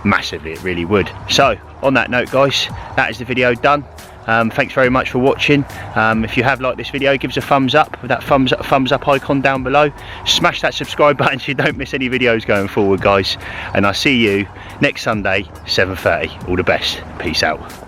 massively. It really would. So on that note, guys, that is the video done. Thanks very much for watching. If you have liked this video, give us a thumbs up with that thumbs up icon down below. Smash that subscribe button so you don't miss any videos going forward, guys, and I'll see you next Sunday, 7:30. All the best. Peace out.